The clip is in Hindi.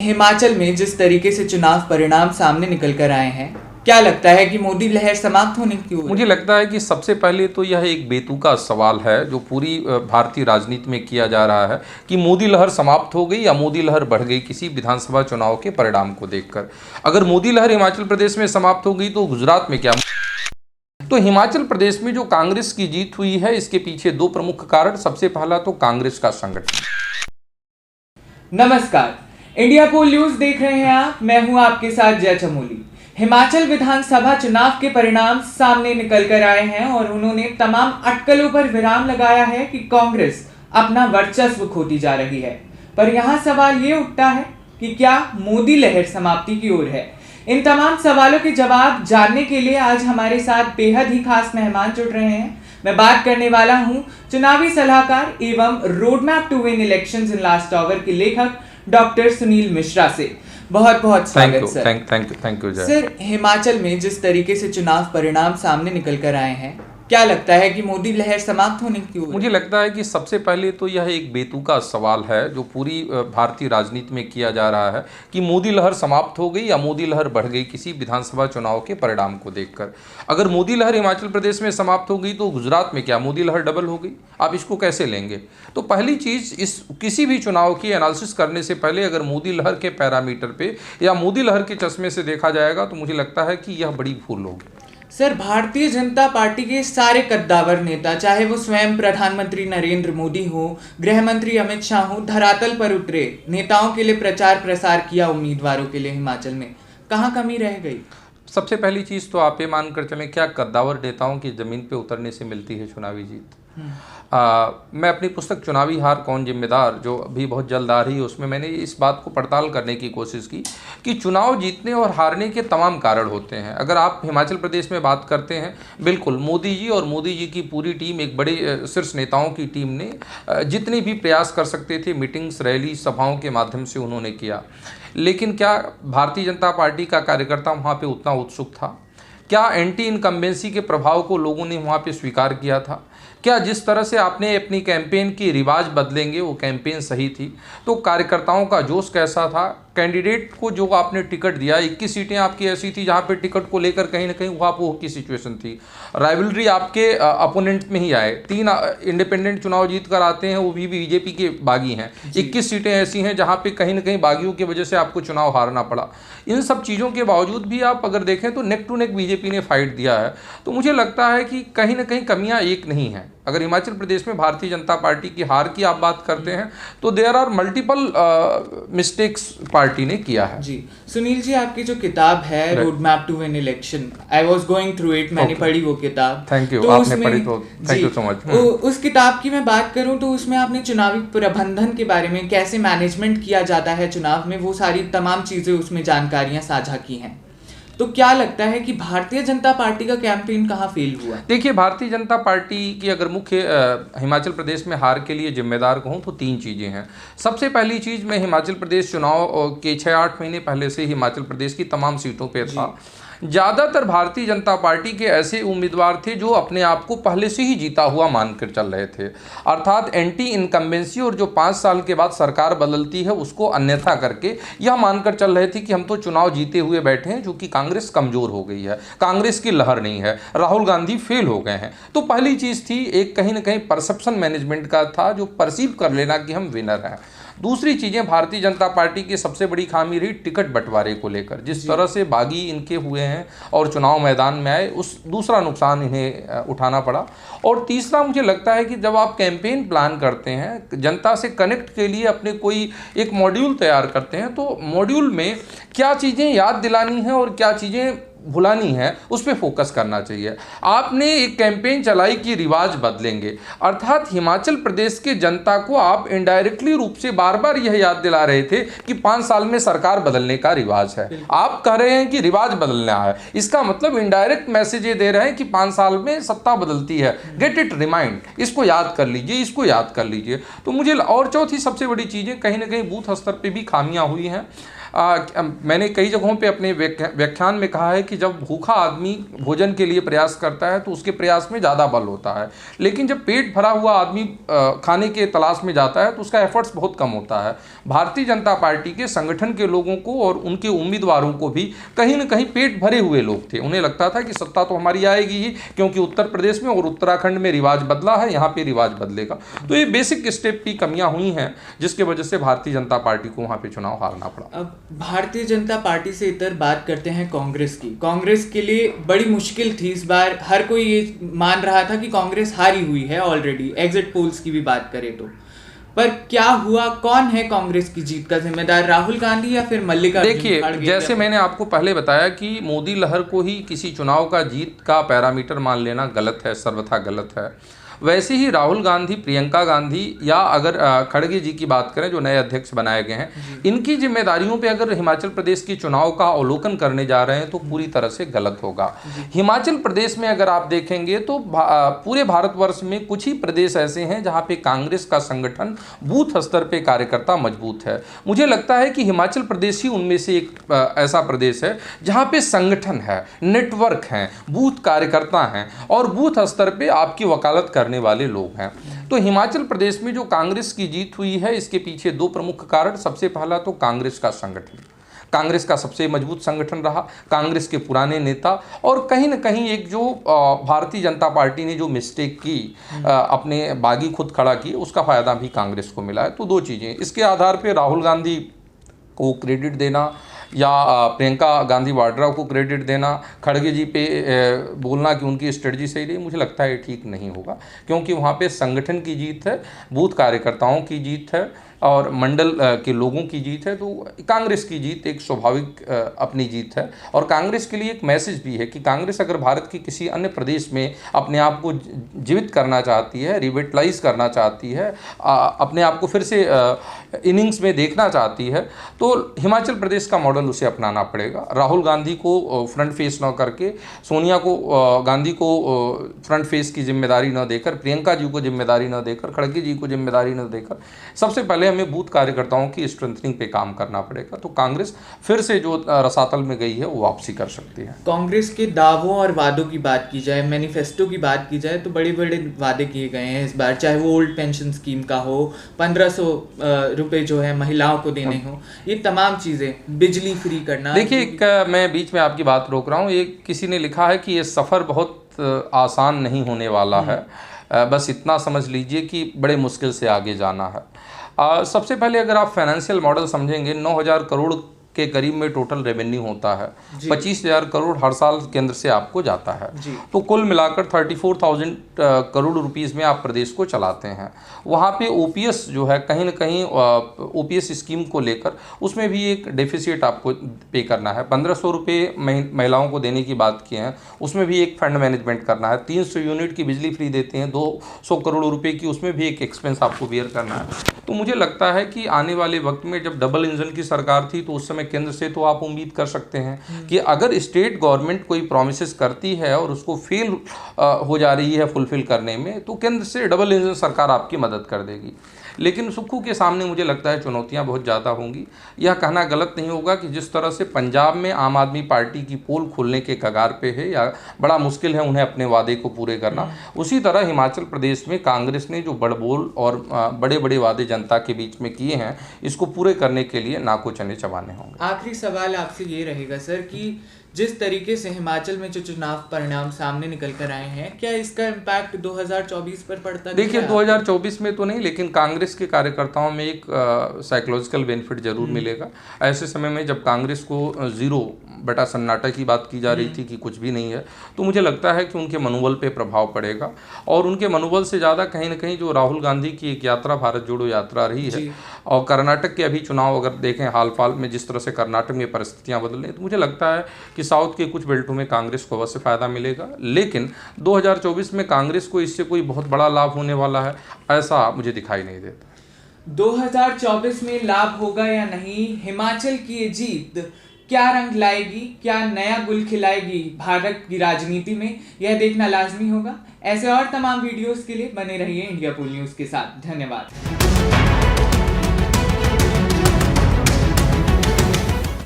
हिमाचल में जिस तरीके से चुनाव परिणाम सामने निकल कर आए हैं, क्या लगता है कि मोदी लहर समाप्त होने की ओर? मुझे लगता है कि सबसे पहले तो यह एक बेतुका सवाल है जो पूरी भारतीय राजनीति में किया जा रहा है कि मोदी लहर समाप्त हो गई या मोदी लहर बढ़ गई किसी विधानसभा चुनाव के परिणाम को देखकर। अगर मोदी लहर हिमाचल प्रदेश में समाप्त हो गई तो गुजरात में क्या? तो हिमाचल प्रदेश में जो कांग्रेस की जीत हुई है इसके पीछे दो प्रमुख कारण। सबसे पहला तो कांग्रेस का संगठन। नमस्कार, इंडिया पोल न्यूज देख रहे हैं आप। मैं हूं आपके साथ जय चमोली। हिमाचल विधानसभा चुनाव के परिणाम सामने निकल कर आए हैं और उन्होंने तमाम अटकलों पर विराम लगाया है कि कांग्रेस अपना वर्चस्व खोती जा रही है। पर यहाँ सवाल ये उठता है कि क्या मोदी लहर समाप्ति की ओर है? इन तमाम सवालों के जवाब जानने के लिए आज हमारे साथ बेहद ही खास मेहमान जुड़ रहे हैं। मैं बात करने वाला हूं चुनावी सलाहकार एवं road map to win elections in last hour के लेखक डॉक्टर सुनील मिश्रा से। बहुत बहुत स्वागत sir. Thank you sir, Himachal में जिस तरीके से चुनाव परिणाम सामने निकल कर आए हैं, क्या लगता है कि मोदी लहर समाप्त होने की ओर? मुझे लगता है कि सबसे पहले तो यह एक बेतुका सवाल है जो पूरी भारतीय राजनीति में किया जा रहा है कि मोदी लहर समाप्त हो गई या मोदी लहर बढ़ गई किसी विधानसभा चुनाव के परिणाम को देखकर। अगर मोदी लहर हिमाचल प्रदेश में समाप्त हो गई तो गुजरात में क्या मोदी लहर डबल हो गई? आप इसको कैसे लेंगे? तो पहली चीज़, इस किसी भी चुनाव की एनालिसिस करने से पहले अगर मोदी लहर के पैरामीटर पे या मोदी लहर के चश्मे से देखा जाएगा तो मुझे लगता है कि यह बड़ी भूल होगी। सर, भारतीय जनता पार्टी के सारे कद्दावर नेता, चाहे वो स्वयं प्रधानमंत्री नरेंद्र मोदी हो, गृह मंत्री अमित शाह हो, धरातल पर उतरे नेताओं के लिए प्रचार प्रसार किया उम्मीदवारों के लिए हिमाचल में, कहाँ कमी रह गई? सबसे पहली चीज़ तो आप ये मानकर चलें, क्या कद्दावर नेताओं की ज़मीन पे उतरने से मिलती है चुनावी जीत? मैं अपनी पुस्तक चुनावी हार कौन जिम्मेदार, जो अभी बहुत जल्द आ रही है, उसमें मैंने इस बात को पड़ताल करने की कोशिश की कि चुनाव जीतने और हारने के तमाम कारण होते हैं। अगर आप हिमाचल प्रदेश में बात करते हैं, बिल्कुल मोदी जी और मोदी जी की पूरी टीम, एक बड़े शीर्ष नेताओं की टीम ने जितने भी प्रयास कर सकते थे मीटिंग्स, रैली, सभाओं के माध्यम से उन्होंने किया। लेकिन क्या भारतीय जनता पार्टी का कार्यकर्ता वहाँ पर उतना उत्सुक था? क्या एंटी इनकम्बेंसी के प्रभाव को लोगों ने वहाँ पे स्वीकार किया था? क्या जिस तरह से आपने अपनी कैंपेन की रिवाज बदलेंगे वो कैंपेन सही थी? तो कार्यकर्ताओं का जोश कैसा था? कैंडिडेट को जो आपने टिकट दिया, 21 सीटें आपकी ऐसी थी जहाँ पे टिकट को लेकर कहीं ना कहीं वहाँ वो की सिचुएशन थी। राइवलरी आपके अपोनेंट में ही आए। 3 इंडिपेंडेंट चुनाव जीत कर आते हैं, वो भी बीजेपी के बागी हैं। 21 सीटें ऐसी हैं जहाँ पे कहीं ना कहीं बागियों की वजह से आपको चुनाव हारना पड़ा। इन सब चीज़ों के बावजूद भी आप अगर देखें तो नेक टू नेक बीजेपी ने फाइट दिया है। तो मुझे लगता है कि कहीं ना कहीं कमियाँ एक नहीं हैं। अगर हिमाचल प्रदेश में भारतीय जनता पार्टी की हार की आप बात करते हैं तो there are multiple mistakes party ने किया है। जी सुनील जी, आपकी जो किताब है road map to win election, I was going through it, मैंने पढ़ी वो किताब। थैंक यू, तो आपने पढ़ी तो थैंक यू सो मच। उस किताब की मैं बात करूं तो उसमें आपने चुनावी प्रबंधन के बारे में, कैसे मैनेजमेंट किया जाता है चुनाव में, वो सारी तमाम चीजें उसमें जानकारियां साझा की हैं। तो क्या लगता है कि भारतीय जनता पार्टी का कैंपेन कहाँ फेल हुआ? देखिए, भारतीय जनता पार्टी की अगर मुख्य हिमाचल प्रदेश में हार के लिए जिम्मेदार कहूँ तो 3 चीज़ें हैं। सबसे पहली चीज़, मैं हिमाचल प्रदेश चुनाव के 6-8 महीने पहले से हिमाचल प्रदेश की तमाम सीटों पे था। ज़्यादातर भारतीय जनता पार्टी के ऐसे उम्मीदवार थे जो अपने आप को पहले से ही जीता हुआ मानकर चल रहे थे, अर्थात एंटी इनकम्बेंसी और जो 5 साल के बाद सरकार बदलती है उसको अन्यथा करके यह मानकर चल रहे थे कि हम तो चुनाव जीते हुए बैठे हैं, क्योंकि कांग्रेस कमज़ोर हो गई है, कांग्रेस की लहर नहीं है, राहुल गांधी फेल हो गए हैं। तो पहली चीज़ थी, एक कहीं ना कहीं परसेप्शन मैनेजमेंट का था, जो परसीव कर लेना कि हम विनर हैं। दूसरी चीज़ें, भारतीय जनता पार्टी की सबसे बड़ी खामी रही टिकट बंटवारे को लेकर। जिस तरह से बागी इनके हुए हैं और चुनाव मैदान में आए, उस दूसरा नुकसान इन्हें उठाना पड़ा। और तीसरा, मुझे लगता है कि जब आप कैंपेन प्लान करते हैं, जनता से कनेक्ट के लिए अपने कोई एक मॉड्यूल तैयार करते हैं, तो मॉड्यूल में क्या चीज़ें याद दिलानी है और क्या चीज़ें भुलानी है उस पर फोकस करना चाहिए। आपने एक कैंपेन चलाई कि रिवाज बदलेंगे, अर्थात हिमाचल प्रदेश के जनता को आप इनडायरेक्टली रूप से बार बार यह याद दिला रहे थे कि 5 साल में सरकार बदलने का रिवाज है। आप कह रहे हैं कि रिवाज बदलना है, इसका मतलब इनडायरेक्ट मैसेज ये दे रहे हैं कि 5 साल में सत्ता बदलती है। गेट इट रिमाइंड, इसको याद कर लीजिए, इसको याद कर लीजिए। तो मुझे, और चौथी सबसे बड़ी चीज़ें, कहीं ना कहीं बूथ स्तर पर भी खामियां हुई हैं। मैंने कई जगहों पे अपने व्याख्यान में कहा है कि जब भूखा आदमी भोजन के लिए प्रयास करता है तो उसके प्रयास में ज़्यादा बल होता है, लेकिन जब पेट भरा हुआ आदमी खाने के तलाश में जाता है तो उसका एफर्ट्स बहुत कम होता है। भारतीय जनता पार्टी के संगठन के लोगों को और उनके उम्मीदवारों को भी कहीं ना कहीं पेट भरे हुए लोग थे। उन्हें लगता था कि सत्ता तो हमारी आएगी ही, क्योंकि उत्तर प्रदेश में और उत्तराखंड में रिवाज बदला है, यहाँ पे रिवाज बदलेगा। तो ये बेसिक स्टेप की कमियां हुई हैं जिसके वजह से भारतीय जनता पार्टी को वहाँ पे चुनाव हारना पड़ा। अब भारतीय जनता पार्टी से इधर बात करते हैं कांग्रेस की। कांग्रेस के लिए बड़ी मुश्किल थी इस बार, हर कोई ये मान रहा था कि कांग्रेस हारी हुई है ऑलरेडी, एग्जिट पोल्स की भी बात करें तो। पर क्या हुआ, कौन है कांग्रेस की जीत का जिम्मेदार, राहुल गांधी या फिर मल्लिकार्जुन? देखिए, जैसे मैंने आपको पहले बताया कि मोदी लहर को ही किसी चुनाव का जीत का पैरामीटर मान लेना गलत है, सर्वथा गलत है। वैसे ही राहुल गांधी, प्रियंका गांधी या अगर खड़गे जी की बात करें जो नए अध्यक्ष बनाए गए हैं, इनकी जिम्मेदारियों पे अगर हिमाचल प्रदेश की चुनाव का अवलोकन करने जा रहे हैं तो पूरी तरह से गलत होगा। हिमाचल प्रदेश में अगर आप देखेंगे तो पूरे भारतवर्ष में कुछ ही प्रदेश ऐसे हैं जहाँ पे कांग्रेस का संगठन बूथ स्तर पे कार्यकर्ता मजबूत है। मुझे लगता है कि हिमाचल प्रदेश ही उनमें से एक ऐसा प्रदेश है जहाँ पे संगठन है, नेटवर्क हैं, बूथ कार्यकर्ता हैं और बूथ स्तर पे आपकी वकालत करने वाले लोग हैं। तो हिमाचल प्रदेश में जो कांग्रेस की जीत हुई है, इसके पीछे दो प्रमुख कारण। सबसे पहला तो कांग्रेस का संगठन, कांग्रेस का सबसे मजबूत संगठन रहा, कांग्रेस के पुराने नेता, और कहीं ना कहीं एक जो भारतीय जनता पार्टी ने जो मिस्टेक की, अपने बागी खुद खड़ा की, उसका फायदा भी कांग्रेस को मिला है। तो दो चीज़ें, इसके आधार पर राहुल गांधी को क्रेडिट देना या प्रियंका गांधी वाड्रा को क्रेडिट देना, खड़गे जी पे बोलना कि उनकी स्ट्रेटजी सही रही, मुझे लगता है ठीक नहीं होगा, क्योंकि वहाँ पे संगठन की जीत है, बूथ कार्यकर्ताओं की जीत है और मंडल के लोगों की जीत है। तो कांग्रेस की जीत एक स्वाभाविक अपनी जीत है। और कांग्रेस के लिए एक मैसेज भी है कि कांग्रेस अगर भारत के किसी अन्य प्रदेश में अपने आप को जीवित करना चाहती है, रिविटलाइज करना चाहती है, अपने आप को फिर से इनिंग्स में देखना चाहती है, तो हिमाचल प्रदेश का मॉडल उसे अपनाना पड़ेगा। राहुल गांधी को फ्रंट फेस न करके, सोनिया को गांधी को फ्रंट फेस की जिम्मेदारी न देकर, प्रियंका जी को जिम्मेदारी न देकर, खड़गे जी को जिम्मेदारी न देकर, सबसे पहले हमें बूथ कार्यकर्ताओं की स्ट्रेंथनिंग पे काम करना पड़ेगा। तो कांग्रेस फिर से जो रसातल में गई है वो वापसी कर सकती है। कांग्रेस के दावों और वादों की बात की जाए, मैनिफेस्टो की बात की जाए, तो बड़े बड़े वादे किए गए हैं इस बार, चाहे वो ओल्ड पेंशन स्कीम का हो, 1500 रुपए जो है महिलाओं को देने हो, ये तमाम चीज़ें, बिजली फ्री करना। देखिए, मैं बीच में आपकी बात रोक रहा हूँ। ये किसी ने लिखा है कि ये सफ़र बहुत आसान नहीं होने वाला है, बस इतना समझ लीजिए कि बड़े मुश्किल से आगे जाना है। सबसे पहले अगर आप फाइनेंशियल मॉडल समझेंगे, 9,000 करोड़ के करीब में टोटल रेवेन्यू होता है, 25,000 करोड़ हर साल केंद्र से आपको जाता है, तो कुल मिलाकर 34,000 करोड़ रुपीस में आप प्रदेश को चलाते हैं। वहाँ पे ओपीएस जो है, कहीं ना कहीं ओपीएस स्कीम को लेकर उसमें भी एक डेफिसिट आपको पे करना है। 1,500 रुपये महिलाओं को देने की बात की है, उसमें भी एक फंड मैनेजमेंट करना है। 300 यूनिट की बिजली फ्री देते हैं, 200 करोड़ रुपये की, उसमें भी एक एक्सपेंस आपको बियर करना है। तो मुझे लगता है कि आने वाले वक्त में जब डबल इंजन की सरकार थी तो उस समय केंद्र से तो आप उम्मीद कर सकते हैं कि अगर स्टेट गवर्नमेंट कोई प्रोमिसेस करती है और उसको फेल हो जा रही है फुलफिल करने में, तो केंद्र से डबल इंजन सरकार आपकी मदद कर देगी। लेकिन सुक्खू के सामने मुझे लगता है चुनौतियां बहुत ज़्यादा होंगी। यह कहना गलत नहीं होगा कि जिस तरह से पंजाब में आम आदमी पार्टी की पोल खुलने के कगार पे है, या बड़ा मुश्किल है उन्हें अपने वादे को पूरे करना, उसी तरह हिमाचल प्रदेश में कांग्रेस ने जो बड़बोल और बड़े बड़े वादे जनता के बीच में किए हैं, इसको पूरे करने के लिए नाको चने चबाने होंगे। आखिरी सवाल आपसे ये रहेगा सर कि जिस तरीके से हिमाचल में जो चुनाव परिणाम सामने निकल कर आए हैं, क्या इसका इम्पैक्ट 2024 पर पड़ता है? देखिए, 2024 में तो नहीं, लेकिन कांग्रेस के कार्यकर्ताओं में एक साइकोलॉजिकल बेनिफिट जरूर मिलेगा। ऐसे समय में जब कांग्रेस को 0 बटा सन्नाटा की बात की जा रही थी कि कुछ भी नहीं है, तो मुझे लगता है कि उनके मनोबल पे प्रभाव पड़ेगा। और उनके मनोबल से ज़्यादा कहीं ना कहीं जो राहुल गांधी की एक यात्रा, भारत जोड़ो यात्रा रही है, और कर्नाटक के अभी चुनाव अगर देखें हाल फिलहाल में जिस तरह से कर्नाटक में परिस्थितियाँ बदल रही, तो मुझे लगता है कि साउथ के कुछ बेल्टों में कांग्रेस को अवश्य फायदा मिलेगा। लेकिन 2024 में कांग्रेस को इससे कोई बहुत बड़ा लाभ होने वाला है, ऐसा मुझे दिखाई नहीं देता। 2024 में लाभ होगा या नहीं, हिमाचल की ये जीत क्या रंग लाएगी, क्या नया गुल खिलाएगी भारत की राजनीति में, यह देखना लाजमी होगा। ऐसे और तमाम वीडियोस के लिए बने रहिए इंडिया पोल न्यूज़ के साथ। धन्यवाद।